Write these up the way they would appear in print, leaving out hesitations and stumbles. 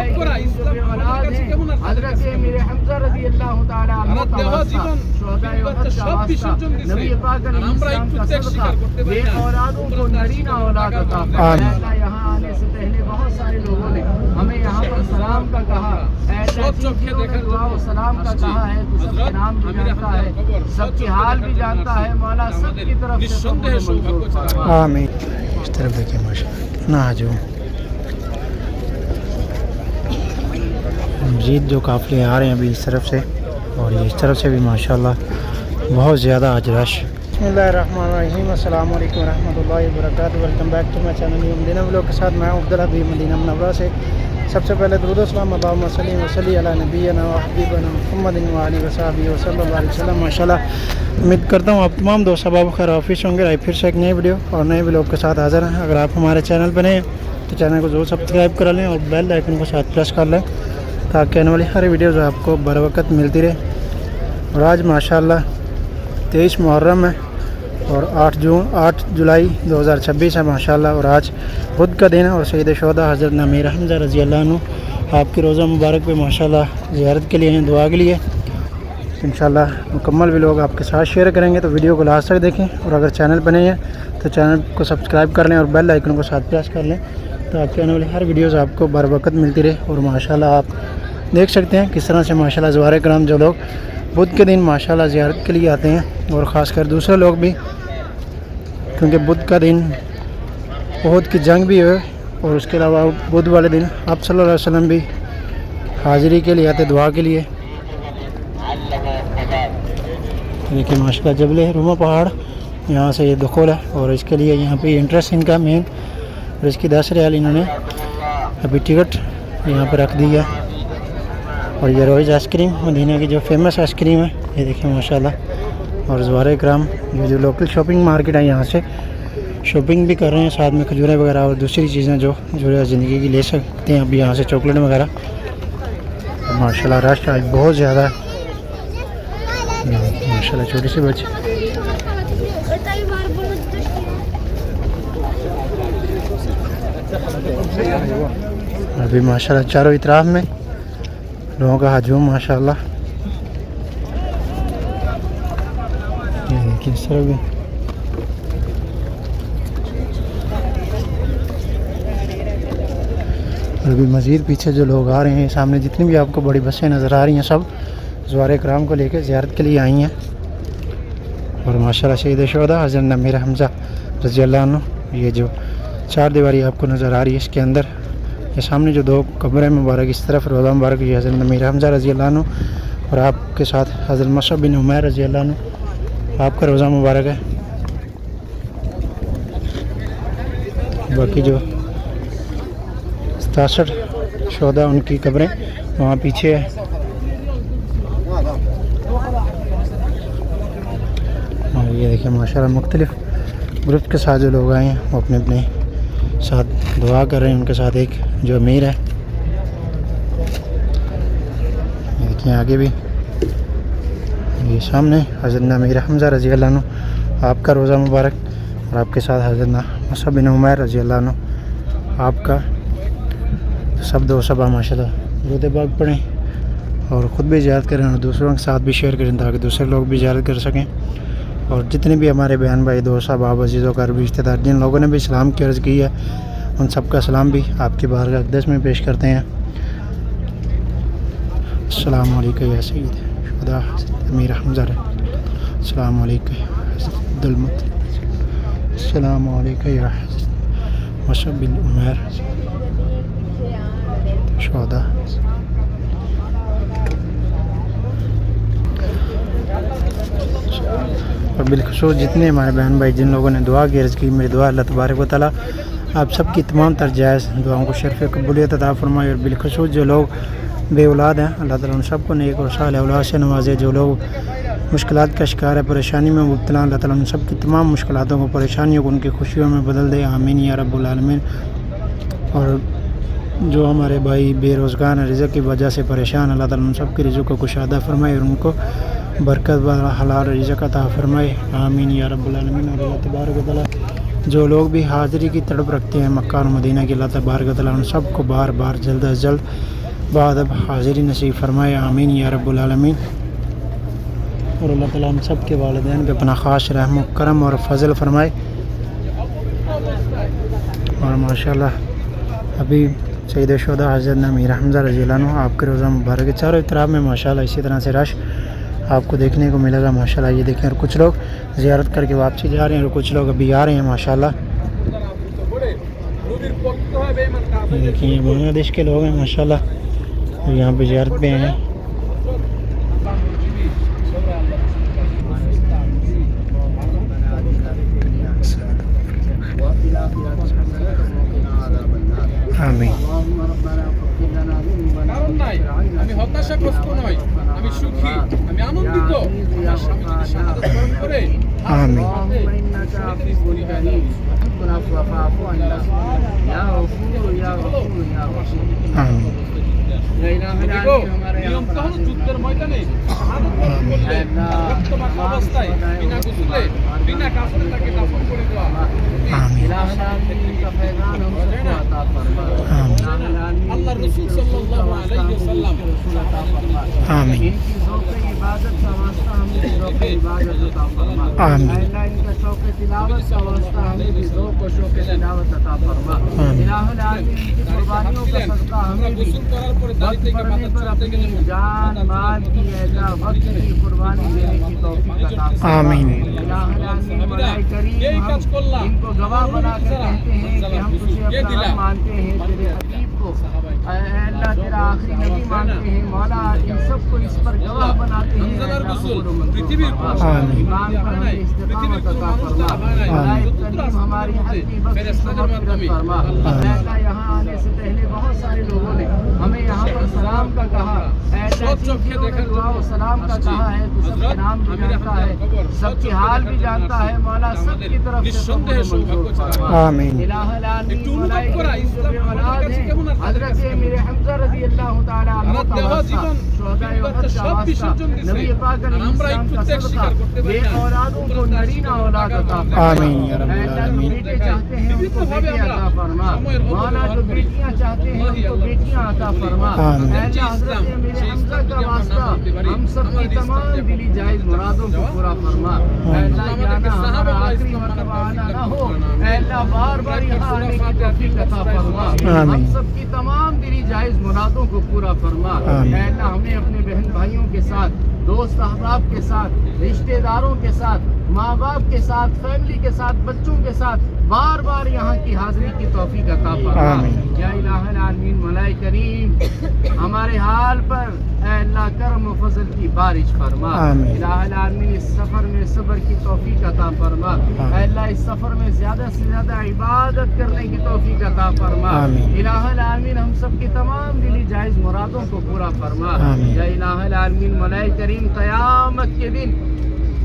جو بے اولاد ہیں حضرت امیر حمزہ رضی اللہ تعالیٰ عنہ کا واسطہ، شہدائے احد کا واسطہ، نبی پاک علیہ السلام کا صدقہ، بے اولادوں کو نرینہ اولاد عطا فرما۔ اے اللہ یہاں آنے سے پہلے بہت سارے لوگوں نے ہمیں یہاں پر سلام کا کہا، اے اللہ جن نے دعا و سلام کا کہا ہے تو سب کے نام بھی جانتا ہے، سب کے حال بھی جانتا ہے، مولا سب کی طرف سے قبول منظور فرما۔ آمین۔ اس طرف دیکھیں ماشاء اللہ نہ جو مزید جو قافلے آ رہے ہیں ابھی اس طرف سے، اور یہ اس طرف سے بھی ماشاءاللہ بہت زیادہ آج رش۔ بسم اللہ الرحمن الرحیم، السلام علیکم ورحمۃ اللہ وبرکاتہ۔ Welcome back to my channel new Madina vlog کے ساتھ میں ہوں عبدالحبیب مدینہ منورہ سے۔ سب سے پہلے درود و سلام اللہم صلی وسلم علی نبینا و حبیبنا محمد و آلہ وصحبہ وصلی اللہ علیہ وسلم۔ ماشاءاللہ امید کرتا ہوں آپ تمام دوست احباب خیر آفیس ہوں گے۔ پھر سے ایک نئی ویڈیو اور نئے ولاگ کے ساتھ حاضر ہیں۔ اگر آپ ہمارے چینل پہ نئے ہیں تو چینل کو ضرور سبسکرائب کرا لیں اور بیل آئکن کو ساتھ پریس کر لیں تاکہ آنے والی ہر ویڈیوز آپ کو بر وقت ملتی رہے۔ اور آج ماشاءاللہ 23 محرم ہے اور 8 جولائی 2026 ہے ماشاءاللہ، اور آج بدھ کا دن ہے اور سید شہداء حضرت امیر حمزہ رضی اللہ عنہ آپ کی روزہ مبارک پہ ماشاءاللہ زیارت کے لیے ہیں، دعا کے لیے۔ انشاءاللہ مکمل ویڈیو آپ کے ساتھ شیئر کریں گے تو ویڈیو کو لاسٹ تک دیکھیں، اور اگر چینل بنے ہیں تو چینل کو سبسکرائب کر لیں اور بیل آئکن کو ساتھ پریس کر لیں تاکہ آنے والی ہر ویڈیوز آپ کو بر وقت ملتی رہے۔ اور ماشاءاللہ آپ دیکھ سکتے ہیں کس طرح سے ماشاءاللہ زوار کرام جو لوگ بدھ کے دن ماشاءاللہ زیارت کے لیے آتے ہیں، اور خاص کر دوسرے لوگ بھی، کیونکہ بدھ کا دن احد کی جنگ بھی ہے، اور اس کے علاوہ بدھ والے دن آپ صلی اللہ علیہ وسلم بھی حاضری کے لیے آتے، دعا کے لیے۔ دیکھیں ماشاءاللہ جبل روما پہاڑ یہاں سے یہ دخول ہے، اور اس کے لیے یہاں پہ انٹرسٹ ان کا مین، اور اس کی 10 ریال انہوں نے ابھی ٹکٹ یہاں پہ رکھ دی ہے۔ اور یہ روئز آئس کریم مدینہ کی جو فیمس آئس کریم ہے، یہ دیکھیں ماشاءاللہ۔ اور زوار کرام یہ جو لوکل شاپنگ مارکیٹ ہے یہاں سے شاپنگ بھی کر رہے ہیں، ساتھ میں کھجوریں وغیرہ اور دوسری چیزیں جو زندگی کی لے سکتے ہیں اب یہاں سے، چاکلیٹ وغیرہ۔ ماشاءاللہ رش آج بہت زیادہ ہے ماشاءاللہ، چھوٹی سی بچی۔ ابھی ماشاءاللہ چاروں اطراف میں لوگوں کا ہجوم ماشاءاللہ۔ یہ دیکھیں اس طرح بھی اور ابھی مزید پیچھے جو لوگ آ رہے ہیں، سامنے جتنی بھی آپ کو بڑی بسیں نظر آ رہی ہیں سب زوار کرام کو لے کے زیارت کے لیے آئی ہیں۔ اور ماشاءاللہ سید شہداء حضرت امیر حمزہ رضی اللہ عنہ، یہ جو 4 دیواری آپ کو نظر آ رہی ہے اس کے اندر یہ سامنے جو 2 قبریں مبارک اس طرف روضہ مبارک، یہ حضرت امیر حمزہ رضی اللہ عنہ، اور آپ کے ساتھ حضرت مصعب بن عمیر رضی اللہ عنہ آپ کا روضہ مبارک ہے۔ باقی جو 67 شہداء ان کی قبریں وہاں پیچھے ہے۔ اور یہ دیکھیں ماشاءاللہ مختلف گروپ کے ساتھ جو لوگ آئے ہیں وہ اپنے اپنے ساتھ دعا کر رہے ہیں، ان کے ساتھ ایک جو امیر ہے، یہ دیکھیں آگے بھی یہ سامنے حضرت امیر حمزہ رضی اللہ عنہ آپ کا روضہ مبارک، اور آپ کے ساتھ حضرت مصعب بن عمیر رضی اللہ عنہ آپ کا۔ سب دو صبح ماشاءاللہ درود پاک پڑھیں اور خود بھی زیارت کریں اور دوسروں کے ساتھ بھی شیئر کریں تاکہ دوسرے لوگ بھی زیارت کر سکیں۔ اور جتنے بھی ہمارے بہن بھائی دوست احباب عزیزوں کا رشتہ دار جن لوگوں نے بھی سلام کی عرض کی ہے ان سب کا سلام بھی آپ کی بارگاہ اقدس میں پیش کرتے ہیں۔ السلام علیکم یا سید شہداء حضرت امیر حمزہ، السلام علیکم یا حضرت عبدالمطلب، السلام علیکم یا حضرت مصعب بن عمیر شہداء۔ اور بالخصوص جتنے ہمارے بہن بھائی جن لوگوں نے دعا کی عرض کی، میری دعا اللہ تبارک و تعالیٰ آپ سب کی تمام تر جائز دعاؤں کو شرف قبولیت عطا فرمائے۔ اور بالخصوص جو لوگ بے اولاد ہیں اللہ تعالیٰ ان سب کو نیک اور صالح اولاد سے نوازے، جو لوگ مشکلات کا شکار ہے، پریشانی میں مبتلا اللہ تعالیٰ ان سب کی تمام مشکلاتوں کو، پریشانیوں کو ان کی خوشیوں میں بدل دے، آمین یا رب العالمین۔ اور جو ہمارے بھائی بے روزگار ہیں، رزق کی وجہ سے پریشان، اللہ تعالیٰ ان سب کی رزق کو کشادہ فرمائے اور ان کو برکت والا حلال رزق عطا فرمائے، آمین یا رب العالمین۔ اور اللہ تبارک و تعالیٰ جو لوگ بھی حاضری کی تڑپ رکھتے ہیں مکہ اور مدینہ کی، اللہ تبارک و تعالیٰ ان سب کو بار بار جلد از جلد بعد حاضری نصیب فرمائے، آمین یا رب العالمین۔ اور اللہ تعالیٰ ہم سب کے والدین پہ اپنا خاص رحم و کرم اور فضل فرمائے۔ اور ماشاءاللہ ابھی سید الشہداء حضرت امیر حمزہ رضی اللہ عنہ آپ کے روزہ مبارک کے چاروں اطراف میں ماشاءاللہ اسی طرح سے رش آپ کو دیکھنے کو ملے گا ماشاءاللہ۔ یہ دیکھیں، اور کچھ لوگ زیارت کر کے واپسی جا رہے ہیں اور کچھ لوگ ابھی آ رہے ہیں ماشاءاللہ۔ یہ دیکھیں، یہ بنگلہ دیش کے لوگ ہیں ماشاءاللہ، اور یہاں پہ زیارت پہ ہیں۔ آمین۔ আমি হতাশাগ্রস্ত নই, আমি সুখী, আমি আনন্দিত। আমার স্বামী যদি শাহাদাত বরণ করে, آمین۔ آمین۔ নিয়ম তো হলো যুদ্ধের ময়দানে শাহাদাত বরণ করলে রক্তমাখা অবস্থায় বিনা গোসলে বিনা কাফনে তাকে দাফন করে দেওয়া। آمین۔ আল্লাহ রাসূল সাল্লাল্লাহু আলাইহি ওয়াসাল্লাম آمین۔ عبادت کا واسطہ ہمیں ذوق عبادت عطا فرما۔ آمین۔ اللہ ان کا شوق تلاوت کا واسطہ ہمیں بھی ذوق و شوق تلاوت عطا فرما۔ آمین۔ الہ العالمین کی قربانیوں کا صدقہ ہمیں بھی গোসল করার পরে দাড়ি وقت থেকে پڑنے মাথা پر চুলতে গেলে اپنی جان مال کی اللہ وقت کی قربانی دینے کی توفیق عطا فرما۔ آمین۔ الہ العالمین ملائکہ کریم یہی ہم کاج کرলাম। ان کو گواہ بنا کر کہتے ہیں کہ ہم تجھے اپنا رب مانتے ہیں، تیرے حبیب کو اے اللہ تیرا آخری نبی مانتے ہیں۔ مولا ان سب کو اس پر گواہ بناتے ہیں۔ হামজালার গোসল পৃথিবীর آمین۔ ایمان پر ہمیں استقامت عطا فرما۔ ملائک کریم ہماری حد کی بخشش و مغفرت فرما۔ اے اللہ یہاں آنے سے پہلے بہت سارے لوگوں نے ہمیں یہاں پر سلام کا کہا، اے اللہ جن جنہوں نے دعا و سلام کا کہا ہے تو سب کے نام بھی جانتا ہے، سب کے حال بھی جانتا ہے۔ مولا سب کی طرف سے নিঃসন্দেহে সৌভাগ্য ছাড়া آمین۔ الہ العالمین ملائک کریم جو بے اولاد ہیں، حضرت امیر حمزہ رضی اللہ تعالی عنہ کا واسطہ، شہداء احد کا واسطہ، نبی پاک علیہ السلام کا صدقہ، بے اولادوں کو نرینہ اولاد عطا فرما۔ آمین یا رب اے اللہ جو العالمین۔ بیٹے چاہتے ہیں ان کو بیٹے عطا فرما۔ مولا جو بیٹیاں چاہتے ہیں ان کو بیٹیاں عطا فرما۔ آمین۔ اے اللہ حضرت امیر حمزہ کا واسطہ ہم سب کی تمام دلی جائز مرادوں کو پورا فرما۔ اے اللہ یہ آنا ہمارا آخری مرتبہ آنا نہ ہو، اے اللہ بار بار یہاں آنے کی توفیق عطا فرما۔ ہم سب کی تمام دلی جائز مرادوں کو پورا فرما۔ آمین۔ اے اللہ ہمیں اپنے بہن بھائیوں کے ساتھ، دوست احباب کے ساتھ، رشتہ داروں کے ساتھ، ماں باپ کے ساتھ، فیملی کے ساتھ، بچوں کے ساتھ بار بار یہاں کی حاضری کی توفیق عطا فرما۔ آمین۔ یا الہ العالمین ملائکہ کریم ہمارے حال پر اے اللہ کرم و فضل کی بارش فرما۔ آمین۔ الہ العالمین اس سفر میں صبر کی توفیق عطا فرما۔ اے اللہ اس سفر میں زیادہ سے زیادہ عبادت کرنے کی توفیق عطا فرما۔ آمین۔ الہ العالمین ہم سب کی تمام دلی جائز مرادوں کو پورا فرما۔ آمین۔ یا الہ العالمین ملائکہ کریم قیامت کے دن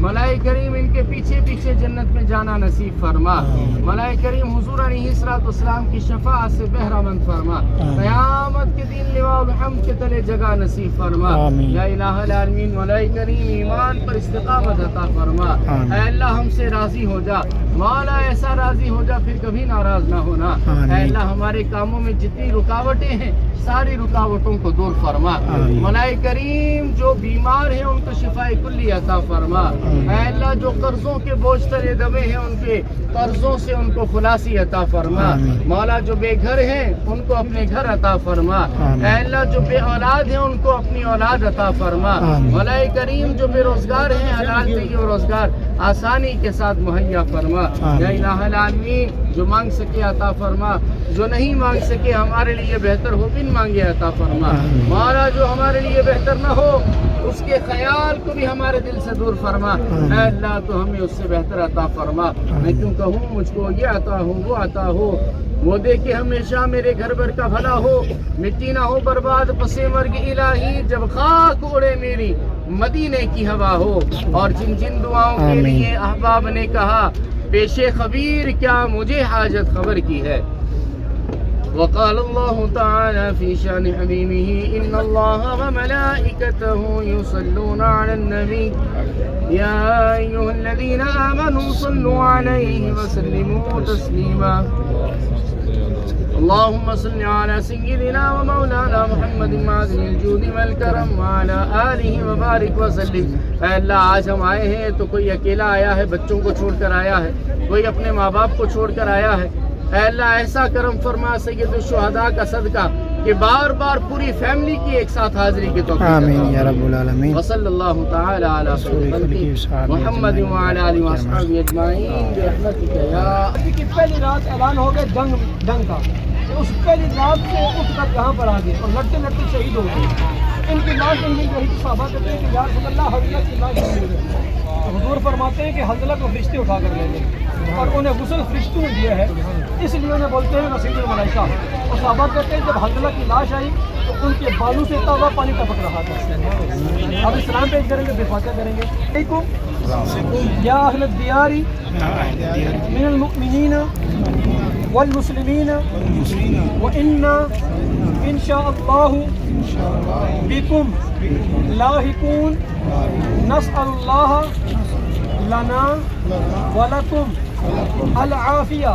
ملائکہ کریم ان کے پیچھے پیچھے جنت میں جانا نصیب فرما۔ ملائکہ کریم حضور علیہ الصلوۃ والسلام کی شفاعت سے بہرہ مند فرما۔ قیامت کے دن لواء الحمد کے تلے جگہ نصیب فرما۔ آمین۔ یا الہ العالمین ملائکہ کریم ایمان پر استقامت عطا فرما۔ آمین۔ اے اللہ ہم سے راضی ہو جا، مولا ایسا راضی ہو جا پھر کبھی ناراض نہ ہونا۔ آمین۔ اے اللہ ہمارے کاموں میں جتنی رکاوٹیں ہیں ساری رکاوٹوں کو دور فرما۔ آمین۔ ملائکہ کریم جو بیمار ہیں ان کو شفاء کلی عطا فرما۔ اے اللہ جو قرضوں کے بوجھ تلے دبے ہیں ان کے قرضوں سے ان کو خلاصی عطا فرما۔ آمین۔ مولا جو بے گھر ہیں ان کو اپنے گھر عطا فرما۔ آمین۔ اے اللہ جو بے اولاد ہیں ان کو اپنی اولاد عطا فرما۔ آمین۔ ملائکہ کریم جو بے روزگار ہیں حلال طیب روزگار آسانی کے ساتھ مہیا فرما۔ آمین۔ یا الہ العالمین جو مانگ سکے عطا فرما، جو نہیں مانگ سکے ہمارے لیے بہتر ہو بن مانگے عطا فرما۔ آمین۔ مولا جو ہمارے لیے بہتر نہ ہو اس کے خیال کو بھی ہمارے دل سے دور فرما۔ اے اللہ تو ہمیں اس سے بہتر عطا فرما۔ میں کیوں کہوں مجھ کو یہ عطا ہو وہ عطا ہو، وہ دے کہ ہمیشہ میرے گھر بھر کا بھلا ہو، مٹی نہ ہو برباد پسے مرگ الہی، جب خاک اڑے میری مدینے کی ہوا ہو۔ اور جن جن دعاؤں کے آمین۔ لیے احباب نے کہا پیش خبیر کیا مجھے حاجت خبر کی ہے، وقال الله تعالى في شان حبيبه إن الله وملائكته يصلون على النبي يا أيها الذين آمنوا صلوا عليه وسلموا تسليما اللهم صل على سيدنا ومولانا محمد معدن الجود والکرم وعلى آلہ وبارک وسلم. اے اللہ آج ہم آئے ہیں تو کوئی اکیلا آیا ہے، بچوں کو چھوڑ کر آیا ہے، کوئی اپنے ماں باپ کو چھوڑ کر آیا ہے. اے اللہ ایسا کرم فرما سید الشہداء کا صدقہ کہ بار بار پوری فیملی کی ایک ساتھ حاضری کی توفیق آمین یا رب العالمین. وصلی اللہ تعالی علی خلقہ محمد وعلی آلہ وصحبہ اجمعین برحمتک یا. کی پہلی رات اعلان ہو گیا جنگ کا، اس پہلی رات سے اٹھ کر یہاں پر آ گئے اور لڑتے لڑتے شہید ہو گئے. ان کی لاش نہیں مل رہی. صحابہ کہتے ہیں کہ یا رسول اللہ حنظلہ کی لاش نہیں مل رہی. حضور فرماتے ہیں کہ حنظلہ کو فرشتے اٹھا کر لے گئے اور انہیں غسل فرشتوں نے دیا ہے، اس لیے انہیں بولتے ہیں وسیل الملائکہ. اور صحابہ کہتے ہیں جب حنظلہ کی لاش آئی تو ان کے بالوں سے تازہ پانی ٹپک رہا تھا. اب اسلام پیش کریں گے، بے فاتحہ کریں گے. یا اہل الدیار من المؤمنین والمسلمین وإنا إن شاء الله بكم لاحقون نسأل الله لنا ولكم العافية.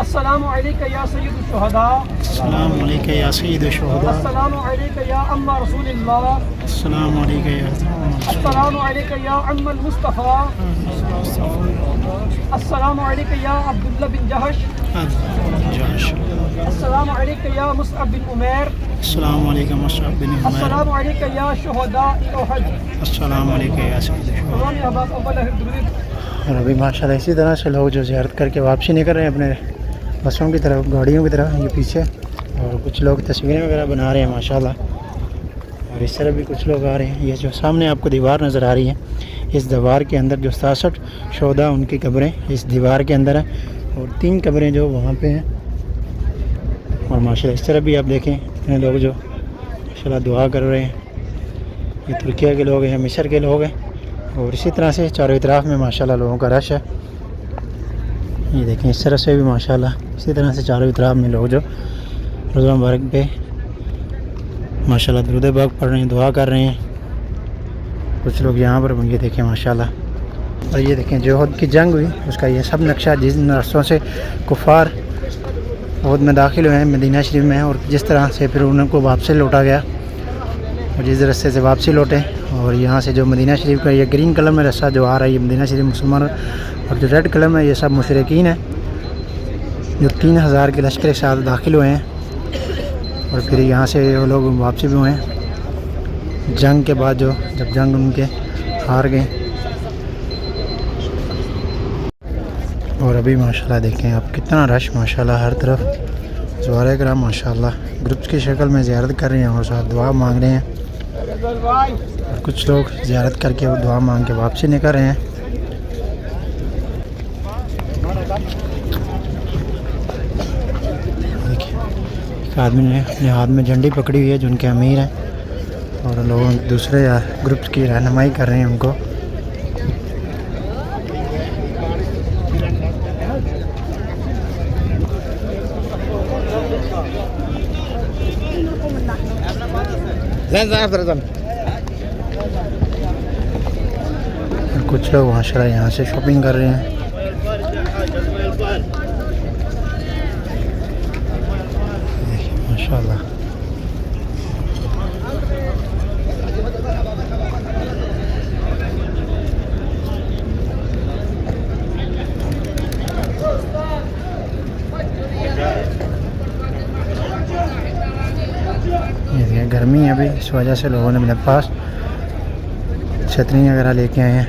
السلام عليك يا سيد الشهداء. السلام علیکم یا سید الشہداء. السلام عليك يا عم رسول الله. السلام علیکم یا السلام عليك يا عم المصطفى. السلام عليك يا عبد الله بن جهش. السلام عليك يا مصعب بن عمير. السلام علیکم مصعب بن عمیر. السلام عليك يا شهداء احد. السلام علیکم یا سید الشہداء. تمام احباب اول درود. اور ابھی ماشاءاللہ اسی طرح سے لوگ جو زیارت کر کے واپسی نہیں کر رہے ہیں اپنے بسوں کی طرف، گاڑیوں کی طرف، یہ پیچھے. اور کچھ لوگ تصویریں وغیرہ بنا رہے ہیں ماشاءاللہ. اور اس طرح بھی کچھ لوگ آ رہے ہیں. یہ جو سامنے آپ کو دیوار نظر آ رہی ہے، اس دیوار کے اندر جو 67 شہداء ان کی قبریں اس دیوار کے اندر ہیں، اور 3 قبریں جو وہاں پہ ہیں. اور ماشاءاللہ اس طرح بھی آپ دیکھیں اتنے لوگ جو ماشاءاللہ دعا کر رہے ہیں. یہ ترکیہ کے لوگ ہیں، مصر کے لوگ ہیں. اور اسی طرح سے چاروں اطراف میں ماشاءاللہ لوگوں کا رش ہے. یہ دیکھیں اس طرح سے بھی ماشاءاللہ اسی طرح سے چاروں اطراف میں لوگ جو روزہ مبارک پہ ماشاءاللہ درود پاک پڑھ رہے ہیں، دعا کر رہے ہیں. کچھ لوگ یہاں پر یہ دیکھیں ماشاءاللہ. اور یہ دیکھیں جو احد کی جنگ ہوئی اس کا یہ سب نقشہ، جن رستوں سے کفار احد میں داخل ہوئے ہیں مدینہ شریف میں، اور جس طرح سے پھر ان کو واپسی لوٹا گیا، اور جس رستے سے واپسی لوٹے. اور یہاں سے جو مدینہ شریف کا یہ گرین کلر میں رستہ جو آ رہا ہے یہ مدینہ شریف مسلمان، اور جو ریڈ کلر میں یہ سب مشرکین ہیں جو 3000 کے لشکر کے ساتھ داخل ہوئے ہیں. اور پھر یہاں سے وہ لوگ واپسی بھی ہوئے ہیں جنگ کے بعد، جو جب جنگ ان کے ہار گئے. اور ابھی ماشاءاللہ دیکھیں آپ کتنا رش ماشاءاللہ ہر طرف. زوار کرام ماشاءاللہ گروپس کی شکل میں زیارت کر رہے ہیں اور ساتھ دعا مانگ رہے ہیں. اور کچھ لوگ زیارت کر کے دعا مانگ کے واپسی نہیں کر رہے ہیں. دیکھیں ایک آدمی نے اپنے ہاتھ میں جھنڈی پکڑی ہوئی ہے جو ان کے امیر ہیں، اور لوگ دوسرے گروپس کی رہنمائی کر رہے ہیں ان کو. اور کچھ لوگ ماشاءاللہ یہاں سے شاپنگ کر رہے ہیں. ماشاءاللہ یہ گرمی ہے ابھی، اس وجہ سے لوگوں نے میرے پاس چھتری وغیرہ لے کے آئے ہیں.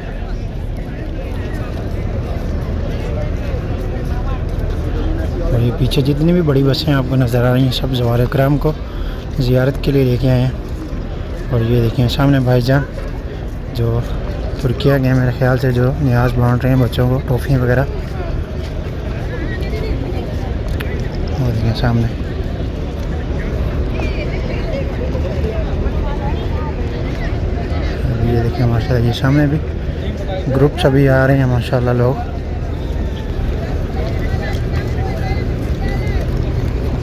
اور یہ پیچھے جتنی بھی بڑی بسیں آپ کو نظر آ رہی ہیں سب زوار اکرام کو زیارت کے لیے لے کے آئے ہیں. اور یہ دیکھیں سامنے بھائی جان جو ترکیہ گئے میرے خیال سے، جو نیاز بانٹ رہے ہیں بچوں کو ٹافی وغیرہ. اور دیکھیں سامنے یہ دیکھیں ماشاءاللہ یہ سامنے بھی گروپس ابھی آ رہے ہیں ماشاءاللہ لوگ.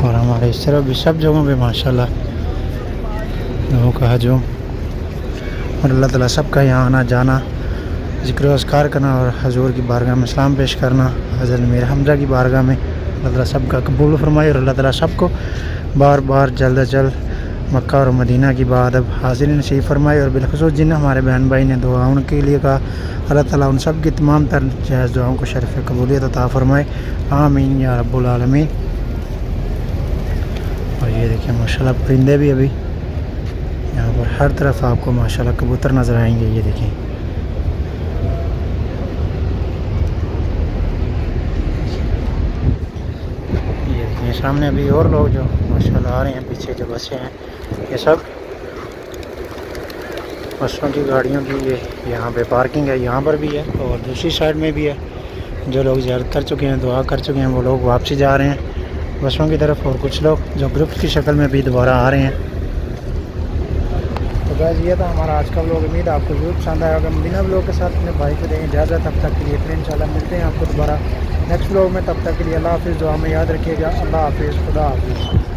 اور ہمارے اس طرف بھی سب جگہوں پہ ماشاءاللہ لوگوں کا ہجوم، اور اللہ تعالیٰ سب کا یہاں آنا جانا، ذکر و اذکار کرنا اور حضور کی بارگاہ میں سلام پیش کرنا، حضرت میر حمزہ کی بارگاہ میں اللہ تعالیٰ سب کا قبول فرمائے، اور اللہ تعالیٰ سب کو بار بار جلد از جلد مکہ اور مدینہ کی بات اب حاضر نصیب فرمائے، اور بالخصوص جن ہمارے بہن بھائی نے دعاؤں کے لیے کہا، اللہ تعالیٰ ان سب کی تمام تر جائز دعاؤں کو شرف قبولیت عطا فرمائے، آمین یا رب العالمین۔ اور یہ دیکھیں ماشاءاللہ پرندے بھی ابھی یہاں پر ہر طرف آپ کو ماشاءاللہ کبوتر نظر آئیں گے، یہ دیکھیں یہ سامنے ابھی اور لوگ جو ماشاءاللہ آ رہے ہیں، پیچھے جو بسیں ہیں یہ سب بسوں کی گاڑیوں کی یہ یہاں پہ پارکنگ ہے، یہاں پر بھی ہے اور دوسری سائڈ میں بھی ہے۔ جو لوگ زیارت کر چکے ہیں، دعا کر چکے ہیں، وہ لوگ واپسی جا رہے ہیں بسوں کی طرف، اور کچھ لوگ جو گروپ کی شکل میں بھی دوبارہ آ رہے ہیں۔ تو گائز یہ تھا ہمارا آج کا ولاگ، امید آپ کو ضرور پسند آیا ہوگا۔ مدینہ ولاگ کے ساتھ اپنے بھائی کو دیں اجازت، تب تک کے لیے پھر انشاءاللہ ملتے ہیں آپ کو دوبارہ نیکسٹ ولاگ میں، تب تک کے لیے اللہ حافظ، دعا میں یاد رکھیے گا، اللہ حافظ، خدا حافظ۔